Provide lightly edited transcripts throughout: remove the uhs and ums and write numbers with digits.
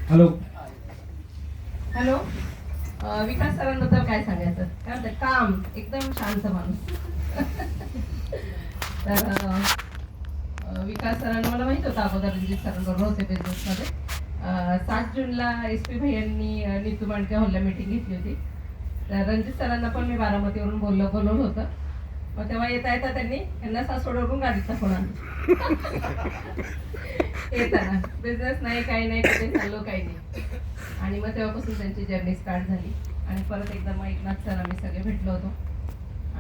Hello. Hello. विकास सरांबद्दल काय सांगायचं? काय म्हणतात, काम एकदम शांत माणूस. तर विकास सरांना मला माहित होतं अगोदर, रणजित सरांबरोबर होते बिझनेसमध्ये. 7 जूनला SP भैयांनी नीतू मांडके हॉलला मीटिंग घेतली होती. तर रणजित सरांना पण मी बारामतीवरून बोलवलं होतं. मग तेव्हा येता येता त्यांनी यांना सासवडवरून गाडीचा फोन आणला. येताना बिझनेस नाही, काही नाही, कुठे चाललो काही नाही. आणि मग तेव्हापासून त्यांची जर्नी स्टार्ट झाली. आणि परत एकदा मग एकनाथ सर आम्ही सगळे भेटलो होतो.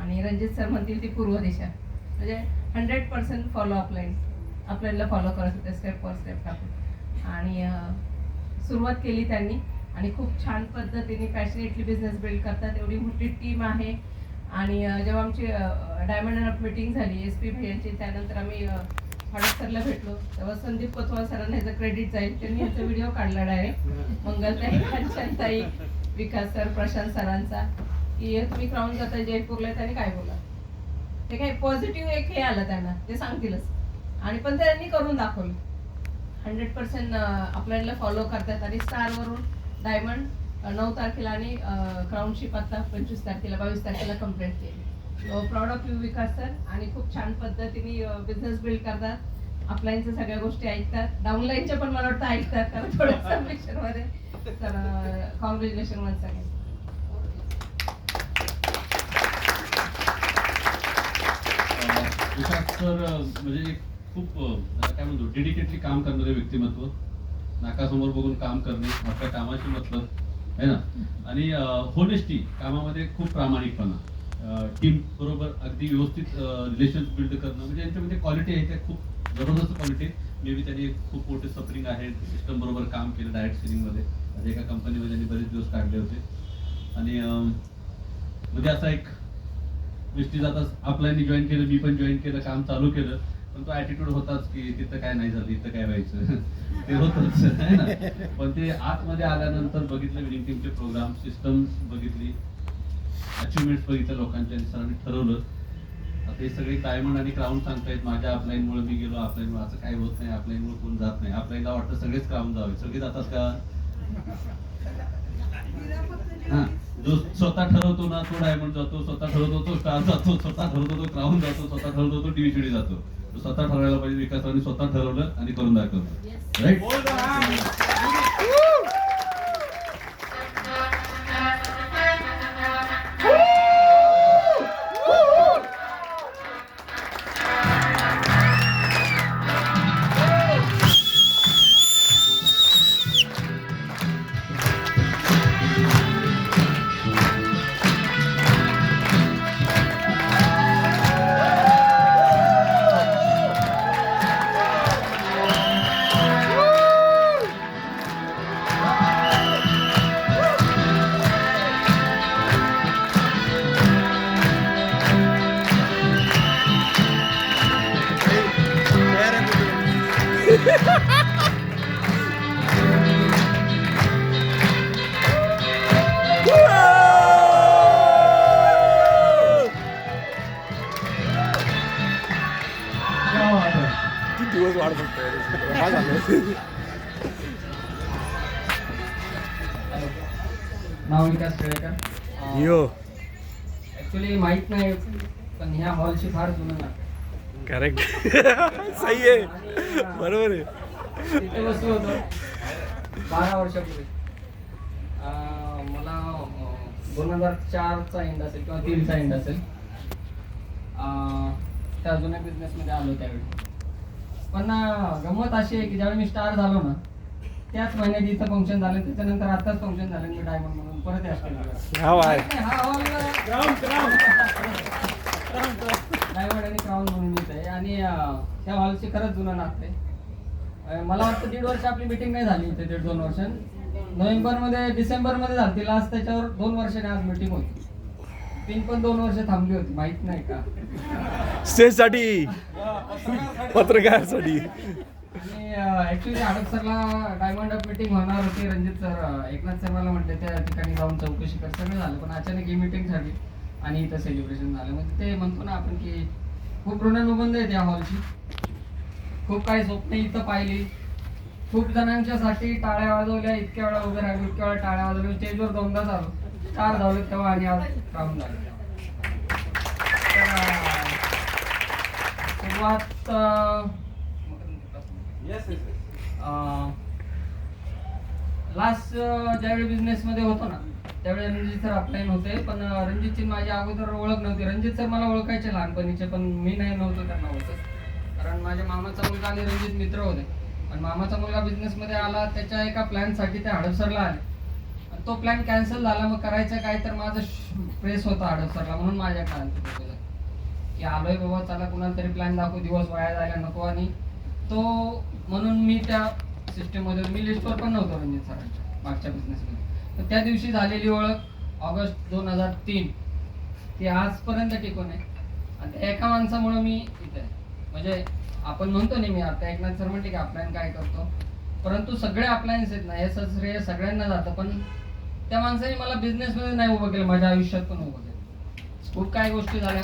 आणि रणजित सर म्हणतील ती पूर्व दिशा, म्हणजे 100% फॉलो अपलाईन आपल्याला फॉलो करत होते, स्टेप फॉर स्टेप टाकून. आणि सुरुवात केली त्यांनी. आणि खूप छान पद्धतीने पॅशनेटली बिझनेस बिल्ड करतात. एवढी मोठी टीम आहे. आणि जेव्हा आमची डायमंड अँड अप मीटिंग झाली SP भैयांची, त्यानंतर आम्ही हडप सरला भेटलो. तेव्हा संदीप कोतवाल सरांना ह्याचं क्रेडिट जाईल. त्यांनी ह्याचा व्हिडिओ काढला डायरेक्ट, मंगलताई, कांचनताई, विकास सर, प्रशांत सरांचा, की तुम्ही क्राऊन जाता जयपूरला, त्याने काय बोला. ते काय पॉझिटिव्ह एक हे आलं त्यांना, ते सांगतीलच. आणि पण त्यांनी करून दाखवलं. 100% आपल्याला फॉलो करतात. आणि स्टारवरून डायमंड 9 तारखेला आणि क्राऊनशिप आता 25 तारखेला 22 तारखेला कंप्लीट केली. Proud of you Vikas sir. आणि खूप छान पद्धतीने बिझनेस बिल्ड करतात. अपलाईनच्या सगळ्या गोष्टी ऐकतात, डाऊनलाईनच्या पण मला वाटतं ऐकतात, कारण थोड्या मध्ये. तर कॉंग्रॅच्युलेशन वन्स अगेन. विकास सर म्हणजे खूप काय म्हणतो, डेडिकेटली काम करणारे व्यक्तिमत्व. नाकासमोर बघून काम करणे, आपल्या कामाशी मतलब आहे ना. आणि होनेस्टी, कामामध्ये खूप प्रामाणिकपणा, टीम बरोबर अगदी व्यवस्थित रिलेशन बिल्ड करणं, म्हणजे यांच्यामध्ये क्वालिटी आहे त्या खूप जबरदस्त क्वालिटी. मे बी त्यांनी खूप मोठे सफरिंग आहे, सिस्टम बरोबर काम केलं डायरेक्ट सेलिंगमध्ये. म्हणजे एका कंपनीमध्ये त्यांनी बरेच दिवस काढले होते. आणि म्हणजे असा एक गोष्टी जातात, आपल्यानी जॉईन केलं, मी पण जॉईन केलं, काम चालू केलं. पण तो ॲटिट्यूड होताच की तिथं काय नाही झालं, इथं काय व्हायचं. ते होतच आहे ना. पण ते आतमध्ये आल्यानंतर बघितलं, विनिंग टीमचे प्रोग्राम, सिस्टम बघितली, अचिव्हमेंट्स बघितल्या लोकांच्या, आणि सरांनी ठरवलं आता हे सगळे डायमंड आणि क्राऊन सांगतायत माझ्या अपलाईनमुळे मी गेलो, अपलाईनमुळे असं काही होत नाही, अपलाईनमुळे कोण जात नाही. अपलाईनला वाटतं सगळेच क्राऊन जावे, सगळे जातात का? हा, जो स्वतः ठरवतो ना तो डायमंड जातो, स्वतः ठरवतो तो स्टार जातो, स्वतः ठरवतो तो क्राऊन जातो, स्वतः ठरवतो तो डिव्हिजन जातो. तो स्वतः ठरवायला पाहिजे. विकासाने स्वतः ठरवलं आणि करून दाखवलं. राईट. किती दिवस वाढ बघतोय. नाव विकास केळेकर. यो ऍक्च्युली माहित नाही, पण ह्या हॉलची फार जुनं नाव. करेक्ट. सही आहे, बरोबर आहे. तिथे बसलो होतो 12 वर्षापूर्वी. मला 2004चा एंड असेल किंवा 3चा एंड असेल. त्या जुन्या बिझनेसमध्ये आलो त्यावेळी. पण गंमत अशी आहे की ज्यावेळी मी स्टार झालो ना, त्याच महिन्यात इथं फंक्शन झालं. त्याच्यानंतर आताच फंक्शन झालं, मी डायमंड म्हणून परत या स्टेजवर. हा हॉल डायमंड आणि क्राऊन म्हणून येत आहे. आणि त्या हॉलची खरंच जुनं नातं आहे. मला वाटतं 1.5 वर्ष आपली मीटिंग नाही झाली इथे, 1.5-2 वर्ष. नोव्हेंबरमध्ये डिसेंबरमध्ये झाली लास्ट, त्याच्यावर 2 वर्षाने आज मीटिंग होती. पिन पण 2 वर्ष थांबली होती, माहित नाही का, स्टेजसाठी, पत्रकारासाठी. आणि ऍक्च्युली हडप सरला डायमंड अप मीटिंग होणार होती. रणजित सर, एकनाथ सर मला म्हटले त्या ठिकाणी जाऊन चौकशी कर. सगळं झालं, पण अचानक ही मीटिंग झाली आणि इथं सेलिब्रेशन झालं. म्हणजे ते म्हणतो ना आपण की खूप ऋणानुबंध आहे त्या हॉलची. खूप काही स्वप्न इथं पाहिली. खूप जणांच्यासाठी टाळ्या वाजवल्या, इतक्या वेळा उभे राहिले, इतक्या वेळा टाळ्या वाजवल्या, स्टेजवर 2दा झालो, 4 धावले तेव्हा आणि आज राहून झाले. सुरुवात लास्ट ज्यावेळी बिझनेस मध्ये होतो ना त्यावेळी रणजित सर ऑफलाईन होते, पण रणजितची माझी अगोदर ओळख नव्हती. रणजित सर मला ओळखायचे लहानपणीचे, पण मी नाही नव्हतो त्यांना ओळखत, कारण माझ्या मामाचा मुलगा आणि रणजित मित्र होते. आणि मामाचा मुलगा बिझनेस मध्ये आला, त्याच्या एका प्लॅन साठी ते हडपसरला आले, आणि तो प्लॅन कॅन्सल झाला. मग करायचं काय, तर माझं प्रेस होता हडपसरला, म्हणून माझ्या काय की आलोय बाबा, चला कुणाला तरी प्लॅन दाखवू, दिवस वाया जायला नको. आणि तो म्हणून मी त्या सिस्टम मध्ये, मी लिस्टवर पण नव्हतो रणजित सरांच्या मागच्या बिझनेस मध्ये. तर त्या दिवशी झालेली ओळख ऑगस्ट 2003 ती आजपर्यंत टिकून आहे. आणि त्या एका माणसामुळे मी इथे आहे. म्हणजे आपण म्हणतो नेहमी, आता एकनाथ सर म्हणते की अप्लायन काय करतो, परंतु सगळे अप्लायन्स आहेत ना, हे श्रेय सगळ्यांना जातं, पण त्या माणसाने मला बिझनेस मध्ये नाही उभं केलं, माझ्या आयुष्यात पण उभं केलं. खूप काही गोष्टी झाल्या,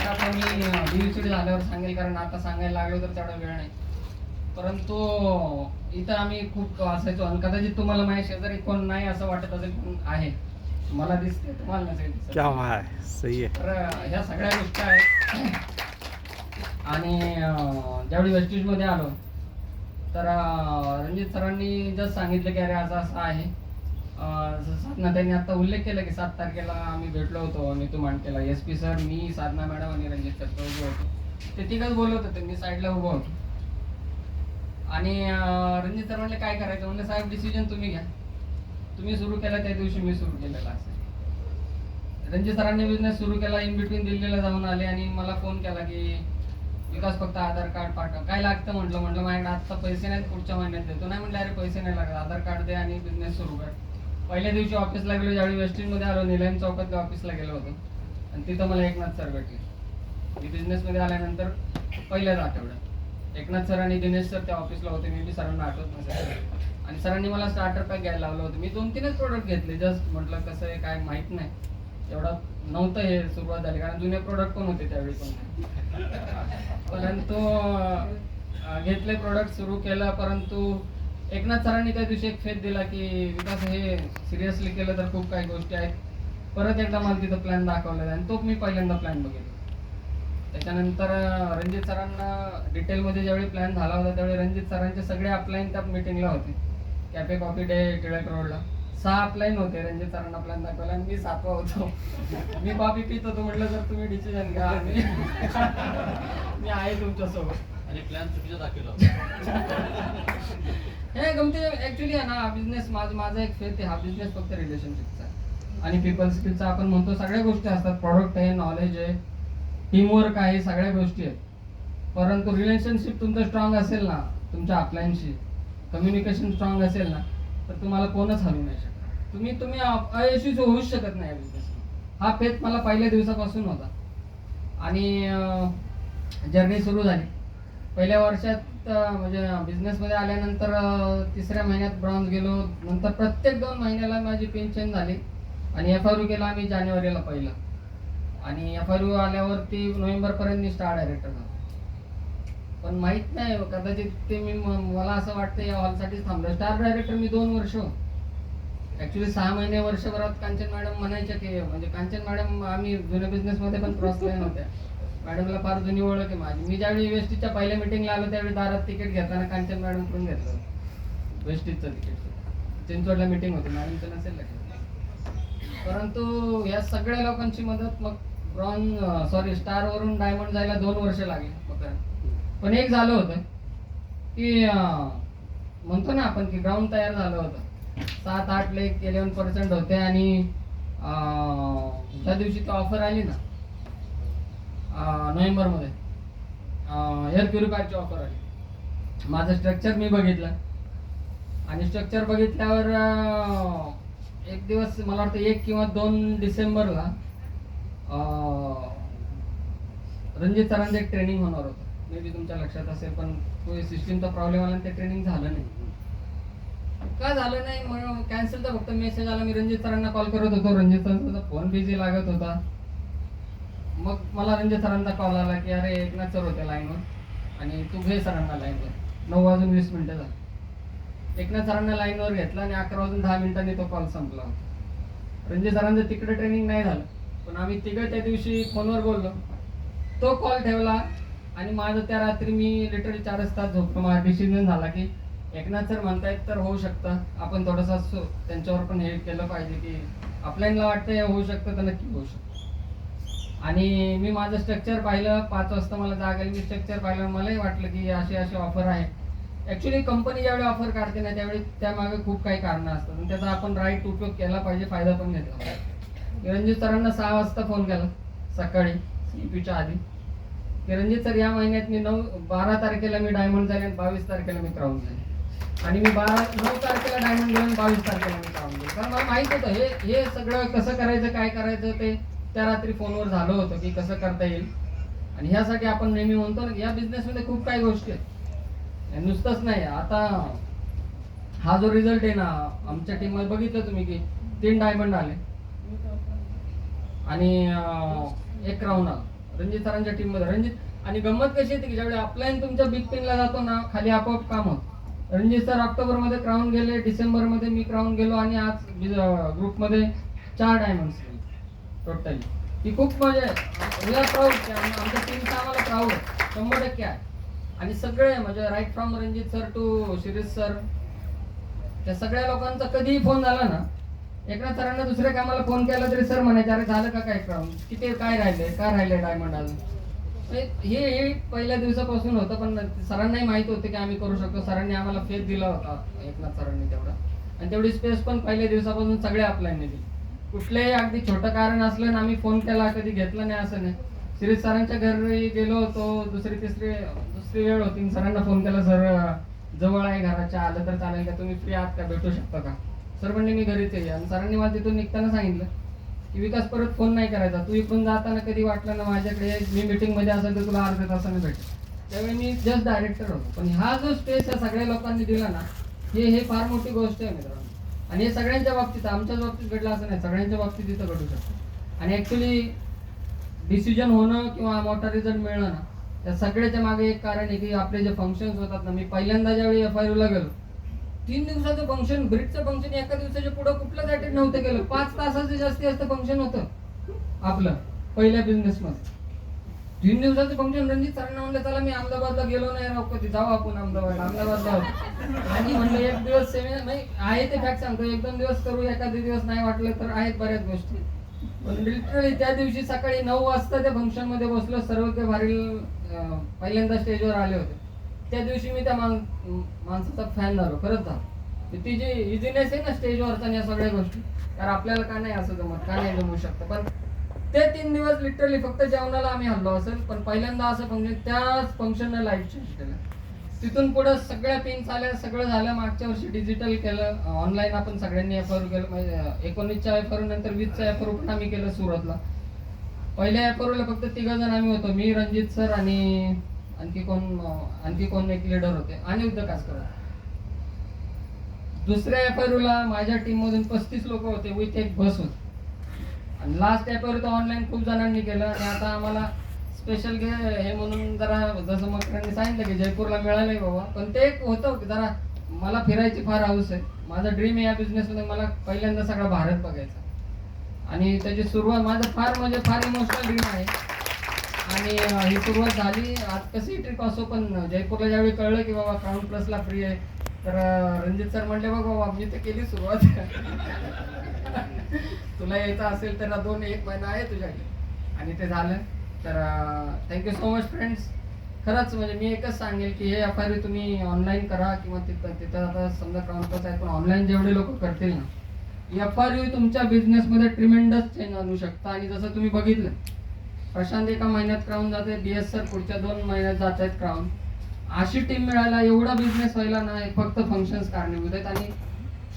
आता मी DVCD झाल्यावर सांगेल, कारण आता सांगायला लागलो तर तेवढा वेळ नाही. परंतु इथं आम्ही खूप असायचो, आणि कदाचित तुम्हाला माझ्या शेजारी कोण नाही असं वाटत असेल, पण आहे, मला दिसते, तुम्हाला नसेल दिसत. क्या बात है, सही है. तर ह्या सगळ्या गोष्टी आहेत. आणि ज्यावेळी वेस्टेज मध्ये आलो तर रणजित सरांनी जस्ट सांगितलं की अरे असं असं आहे. साधना त्यांनी आता उल्लेख केला की 7 तारखेला आम्ही भेटलो होतो नीतू मांडकेला, SP सर, मी, साधना मॅडम आणि रणजित सर उभे होतो. ते तिघच बोलत होते, मी साईडला उभं होतो. आणि रणजित सर म्हणले काय करायचं, म्हणलं साहेब डिसिजन तुम्ही घ्या, तुम्ही सुरू केला त्या दिवशी मी सुरू केलेला असेल. रणजित सरांनी बिझनेस सुरू केला, इन बिटवीन दिल्लीला जाऊन आले आणि मला फोन केला की विकास फक्त आधार कार्ड पाठव. काय लागतं म्हटलं माझ्याकडे आता पैसे नाहीत, पुढच्या महिन्यात देतो. नाही म्हटलं अरे पैसे नाही लागत, आधार कार्ड दे आणि बिझनेस सुरू कर. पहिल्या दिवशी ऑफिसला गेलो, ज्यावेळी वेस्टिंग मध्ये आलो, निलम चौकातल्या ऑफिसला गेलो होतो, आणि तिथं मला एकनाथ सर भेटले. मी बिझनेस मध्ये आल्यानंतर पहिल्याच आठवड्यात एकनाथ सर आणि दिनेश सर त्या ऑफिसला होते, मी सरांना आठवत नसेल. आणि सरांनी मला स्टार्टर पॅक घ्यायला लावलं होतं. मी 2-3च प्रोडक्ट घेतले, जस्ट म्हटलं कसं आहे काय माहित नाही, एवढा नव्हतं हे सुरुवात झाली, कारण जुने प्रोडक्ट पण होते त्यावेळी पण. परंतु घेतले प्रोडक्ट, सुरू केलं. परंतु एकनाथ सरांनी त्या दिवशी एक फेथ दिला की विकास हे सिरियसली केलं तर खूप काही गोष्टी आहेत. परत एकदा मला तिथं प्लॅन दाखवलेला, आणि तो मी पहिल्यांदा प्लॅन बघितला. त्याच्यानंतर रणजित सरांना डिटेलमध्ये ज्यावेळी प्लॅन झाला होता त्यावेळी रणजित सरांचे सगळे अपलाईन त्या मीटिंगला होते, कॅफे कॉफी डे टिळक रोडला. 6 अपलाईन होते, रणजित सरांना प्लॅन दाखवला आणि मी 7वा होतो. मी कॉफी पित होतो, म्हटलं जर तुम्ही डिसिजन घ्या, मी आहे तुमच्यासोबत. आणि प्लॅन चुकीचा दाखवला. हे गमती ऍक्च्युली आहे ना, बिझनेस माझा एक फेथ आहे, हा बिझनेस फक्त रिलेशनशिपचा आहे आणि पीपल स्किलचा. आपण म्हणतो सगळ्या गोष्टी असतात, प्रॉडक्ट आहे, नॉलेज आहे, टीमवर्क आहे, सगळ्या गोष्टी आहेत. परंतु रिलेशनशिप तुमचं स्ट्रॉंग असेल ना, तुमच्या अपलाईनशी कम्युनिकेशन स्ट्रॉंग असेल ना, तर तुम्हाला कोणच हरवू नाही शकत. तुम्ही अयशस्वी होऊच शकत नाही बिझनेस. हा फेथ मला पहिल्या दिवसापासून होता. आणि जर्नी सुरू झाली पहिल्या वर्षात. म्हणजे बिझनेसमध्ये आल्यानंतर 3ऱ्या महिन्यात ब्रॉन्झ गेलो, नंतर प्रत्येक 2 महिन्याला माझी पेन चेंज झाली. आणि FRU केला आम्ही जानेवारीला पहिला, आणि FRU आल्यावरती नोव्हेंबरपर्यंत मी स्टार डायरेक्टर झालो. पण माहित नाही, कदाचित ते मला असं वाटतं या हॉलसाठीच थांबलो. स्टार डायरेक्टर मी 2 वर्ष, ऍक्च्युली 6 महिने वर्षभरात कांचन मॅडम म्हणायच्या की, म्हणजे कांचन मॅडम आम्ही जुन्या बिझनेसमध्ये पण क्रॉस लाईन होत्या, मॅडमला फार जुनी ओळख आहे माझी. मी ज्यावेळी वेस्टीजच्या पहिल्या मिटिंगला आलो त्यावेळी दारात तिकीट घेताना कांचन मॅडम कडून घेतलं वेस्टीजचं तिकीट. चिंचवडला मिटिंग होती, मॅडमचं नसेल लक्षात. परंतु या सगळ्या लोकांची मदत, मग स्टार वरून डायमंड जायला 2 वर्ष लागली. पण एक झालं होतं की म्हणतो ना आपण की ग्राउंड तयार झालं होतं. 7-8 लेख 11% होते. आणि त्या दिवशी ती ऑफर आली ना नोव्हेंबरमध्ये, एअर प्युरिफायरची ऑफर आली. माझं स्ट्रक्चर मी बघितलं, आणि स्ट्रक्चर बघितल्यावर एक दिवस मला वाटतं 1 किंवा 2 डिसेंबरला रणजित सरांचं एक ट्रेनिंग होणार होतं. मे बी तुमच्या लक्षात असेल, पण तो सिस्टीमचा प्रॉब्लेम आला आणि ते ट्रेनिंग झालं नाही. का झालं नाही म्हणून कॅन्सलचा फक्त मेसेज आला. मी रणजित सरांना कॉल करत होतो, रणजित सरांचा फोन बिझी लागत होता. मग मला रणजित सरांचा कॉल आला की अरे एकनाथ सर होते लाईनवर आणि तू घे सरांना लाईनवर. 9:20 झाले. एकनाथ सरांना लाईनवर घेतला आणि 11:10 तो कॉल संपला होता. रणजित सरांचं तिकडे ट्रेनिंग नाही झालं, पण आम्ही तिघं त्या दिवशी फोनवर बोललो. तो कॉल ठेवला आणि माझं त्या रात्री मी लिटरली 4 तास झोपलो. माझा डिसिजन झाला की एकनाथ सर म्हणतायत तर होऊ शकतं, आपण थोडंसं त्यांच्यावर पण हे केलं पाहिजे की आपल्याला वाटतं हे होऊ शकतं तर नक्की होऊ शकतं. आणि मी माझं स्ट्रक्चर पाहिलं, 5 वाजता मला जाग आली. मी स्ट्रक्चर पाहिलं, मलाही वाटलं की अशी ऑफर आहे. ॲक्च्युली कंपनी ज्यावेळी ऑफर काढते ना त्यावेळी त्यामागे खूप काही कारणं असतात आणि त्याचा आपण राईट उपयोग केला पाहिजे, फायदा पण घेतला पाहिजे. रणजित सरांना 6 वाजता फोन केला सकाळी CEPच्या आधी की रणजित सर या महिन्यात मी 12 तारखेला मी डायमंड जाईल आणि 22 तारखेला मी क्राऊन जाईल. आणि मी 9 तारखेला डायमंड घेऊन 22 तारखेला मी क्राऊन जाईल. कारण मला माहित होतं हे सगळं कसं करायचं, काय करायचं ते त्या रात्री फोनवर झालं होतं की कसं करता येईल. आणि ह्यासाठी आपण नेहमी म्हणतो ना की या बिझनेसमध्ये खूप काही गोष्टी आहेत, नुसतंच नाही. आता हा जो रिझल्ट आहे ना, आमच्या टीममध्ये बघितलं तुम्ही की 3 डायमंड आले आणि 1 क्राऊन आला रणजित सरांच्या टीममध्ये. रणजित आणि गंमत कशी येते की ज्यावेळी अपलाईन तुमच्या बिग पिनला जातो ना, खाली आपोआप काम होतं. रणजित सर ऑक्टोबरमध्ये क्राऊन गेले, डिसेंबरमध्ये मी क्राऊन गेलो आणि आज ग्रुपमध्ये 4 डायमंड्स टोटली. ती खूप म्हणजे प्राऊड, आमच्या टीमचा आम्हाला प्राऊड 100% आहे. आणि सगळे म्हणजे right from Ranjit sir to Shirish sir, त्या सगळ्या लोकांचा कधीही फोन झाला ना, एकनाथ सरांना दुसऱ्या कामाला फोन केला तरी सर म्हणायचे अरे झालं का काय क्राऊन, किती काय राहिले डायमंड अजून. हे पहिल्या दिवसापासून होतं, पण सरांनाही माहित होतं की आम्ही करू शकतो. सरांनी आम्हाला फेथ दिला होता, एकनाथ सरांनी तेवढा, आणि तेवढी स्पेस पण पहिल्या दिवसापासून सगळे अपलाईनने दिली. कुठलंही अगदी छोटं कारण असलं ना आम्ही फोन केला, कधी घेतलं नाही असं नाही. शिरीष सरांच्या घरी गेलो होतो, दुसरी वेळ होती, सरांना फोन केला, सर जवळ आहे घराच्या, आलं तर चालेल का, तुम्ही फ्री आहात का, भेटू शकता का. सर म्हणले मी घरीच आहे. आणि सरांनी मला तिथून निघताना सांगितलं की विकास परत फोन नाही करायचा, तू इकडून जाताना कधी वाटलं ना माझ्याकडे, मी मीटिंग मध्ये असेल तर तुला अर्ध्या तासाने भेटेल. त्यावेळी मी जस्ट डायरेक्टर होतो. पण हा जो स्पेस या सगळ्या लोकांनी दिला ना, हे फार मोठी गोष्ट आहे मित्रांनो. आणि हे सगळ्यांच्या बाबतीत, आमच्याच बाबतीत घडलं असं नाही, सगळ्यांच्या बाबतीत इथं घडू शकतं. आणि ऍक्च्युली डिसिजन होणं किंवा मोठा रिझल्ट मिळणं ना, त्या सगळ्याच्या मागे एक कारण आहे की आपले जे फंक्शन्स होतात ना, मी पहिल्यांदा ज्यावेळी FIU ला गेलो, 3 दिवसाचं फंक्शन, ब्रिजचं फंक्शन एका दिवसाच्या पुढे कुठलंच अटेंड नव्हतं केलं. 5 तासाचं जास्तीत जास्त फंक्शन होतं आपलं पहिल्या बिझनेसमध्ये. 3 दिवसाचं फंक्शन. रणजित सरांना म्हणलं चला मी अहमदाबादला गेलो नाही राव कधी, जाऊ आपण अहमदाबादला. आणि म्हणलं एक दिवस सेमिनार नाही आहे, ते फॅक्ट सांगतो, 1-2 दिवस करू, एखादे दिवस नाही वाटलं तर आहेत बऱ्याच गोष्टी. पण लिटरली त्या दिवशी सकाळी 9 वाजता त्या फंक्शन मध्ये बसलो. सर्व ते भारी पहिल्यांदा स्टेजवर आले होते. त्या दिवशी मी त्या माणसाचा फॅन झालो, खरंच झालो. ती जी इझिनेस आहे ना स्टेजवरचा आणि या सगळ्या गोष्टी, कारण आपल्याला का नाही असं जमत, का नाही जमू शकतं. पण ते 3 दिवस लिटरली फक्त जेवणाला आम्ही हल्लो असेल, पण पहिल्यांदा असं फंक्शन, त्याच फंक्शनने लाईफ चेंज केलं. तिथून पुढे सगळ्या पिन्स आल्या, सगळं झालं. मागच्या वर्षी डिजिटल केलं, ऑनलाईन आपण सगळ्यांनी FIU केलं. म्हणजे 19च्या FIU नंतर 20च्या FIU पण आम्ही केलं सुरतला. पहिल्या FIUला फक्त 3 जण आम्ही होतो, मी, रणजित सर आणि आणखी कोण एक लीडर होते आणि उद्योगकार होते. दुसऱ्या FIUला माझ्या टीम मधून 35 लोक होते विथ एक बस होती. आणि लास्ट FIU तर ऑनलाईन खूप जणांनी केलं. आणि आता आम्हाला स्पेशल हे म्हणून जरा, जसं मकरांनी सांगितलं की जयपूरला मिळालंय बाबा, पण ते एक होतं की जरा मला फिरायची फार हौस आहे. माझा ड्रीम आहे या बिझनेसमध्ये, मला पहिल्यांदा सगळा भारत बघायचा. आणि त्याची सुरुवात माझं फार इमोशनल ड्रीम आहे. आणि ही सुरुवात झाली. आज कशी ट्रिप असो, पण जयपूरला ज्यावेळी कळलं की बाबा क्राऊन प्लसला फ्री आहे, तर रणजित सर म्हणले बघ बाबा मी तर केली सुरुवात, तुला यायचं असेल तर 1 महिना आहे तुझ्याकडे. आणि ते झालं. तर थँक्यू सो मच फ्रेंड्स. खरंच म्हणजे मी एकच सांगेल की हे FIU तुम्ही ऑनलाईन करा किंवा तिथं आता समजा क्राऊन प्लस आहे, पण ऑनलाईन जेवढे लोक करतील ना, FIU तुमच्या बिझनेसमध्ये ट्रिमेंडस चेंज आणू शकता. आणि जसं तुम्ही बघितलं, प्रशांत 1 महिन्यात क्राऊन जाते, DS सर पुढच्या 2 महिन्यात जात आहेत क्राऊन. अशी टीम मिळायला, एवढा बिझनेस व्हायला ना, फक्त फंक्शन्स कारणीभूत आहेत. आणि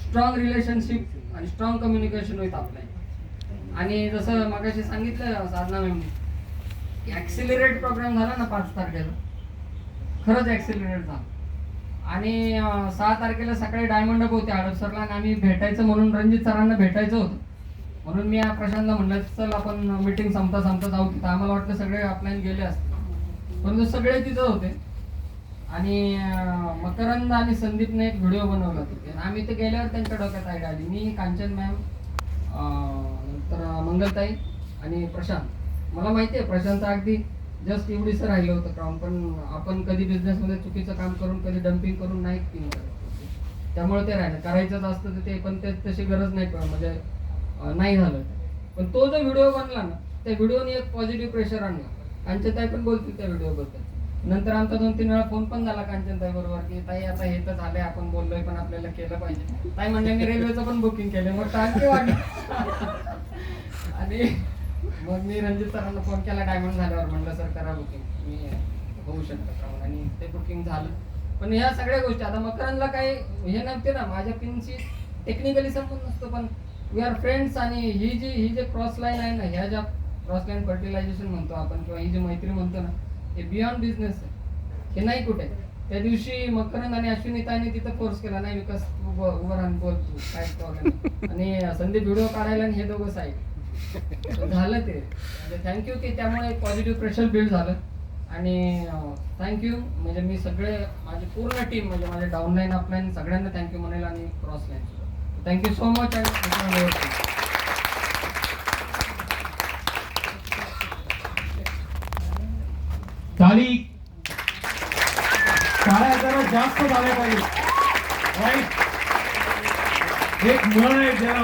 स्ट्रॉंग रिलेशनशिप आणि स्ट्रॉंग कम्युनिकेशन विथ आपल्या. आणि जसं मगाशी सांगितलं साधना मॅमनी, ऍक्सिलरेट प्रोग्राम झाला ना 5 तारखेला, खरंच ऍक्सिलरेट झाला. आणि 6 तारखेला सकाळी डायमंड अप होते हडपसरला, आणि आम्ही भेटायचं म्हणून, रणजित सरांना भेटायचं होतं म्हणून मी प्रशांतला म्हणलं चल आपण मीटिंग संपता जाऊ तिथं. आम्हाला वाटलं सगळे ऑफलाईन गेले असते, परंतु सगळे तिथं होते. आणि मकरंद आणि संदीपने एक व्हिडिओ बनवला होता. आम्ही ते गेल्यावर त्यांच्या डोक्यात आयडिया आली. मी, कांचन मॅम, नंतर मंगलताई आणि प्रशांत. मला माहिती आहे प्रशांत अगदी जस्ट एवढीच राहिलं होतं काम, पण आपण कधी बिझनेसमध्ये चुकीचं काम करून कधी डम्पिंग करून नाही पिंग करत, त्यामुळे ते राहिलं. करायचंच असतं ते पण ते तशी गरज नाही म्हणजे नाही झालं. पण तो जो व्हिडिओ बनला ना, त्या व्हिडिओने एक पॉझिटिव्ह प्रेशर आणला. कांचनताई पण बोलतील त्या व्हिडिओबद्दल. नंतर आमचा 2-3 वेळा फोन पण झाला कांचनताई बरोबर की ताई आता हे तर झालंय, आपण बोललोय पण आपल्याला केलं पाहिजे. ताई म्हणले मी रेल्वेचं पण बुकिंग केलं. मग टाकी वाटली. आणि मग मी रणजित सरांना फोन केला डायमंड झाल्यावर, म्हणलं सर करा बुकिंग, मी होऊ शकतं. आणि ते बुकिंग झालं. पण ह्या सगळ्या गोष्टी आता मकरंदला काही हे नव्हते ना, माझ्या पिनची टेक्निकली संबंध नसतो, पण वी आर फ्रेंड्स. आणि ही जे क्रॉस लाईन आहे ना, ह्या ज्या क्रॉस लाईन फर्टिलायझेशन म्हणतो आपण किंवा ही जी मैत्री म्हणतो ना, हे बियॉन्ड बिझनेस आहे. हे नाही कुठे. त्या दिवशी मकरंद आणि अश्विनीताईने तिथं फोर्स केला, नाही विकास तू उभं राहून बोल, तू काय प्रॉब्लेम. आणि संदीप व्हिडिओ काढायला आणि हे दोघं साईड झालं. ते थँक्यू की त्यामुळे एक पॉझिटिव्ह प्रेशर बिल्ड झालं. आणि थँक्यू म्हणजे मी सगळे माझी पूर्ण टीम म्हणजे माझे डाऊनलाईन अपलाईन सगळ्यांना थँक्यू म्हणेल आणि क्रॉस लाईन सुद्धा थँक्यू सो मच. ताली टाळ्या जरा जास्त झाल्या पाहिजे. राईट. एक म्हण आहे ज्याला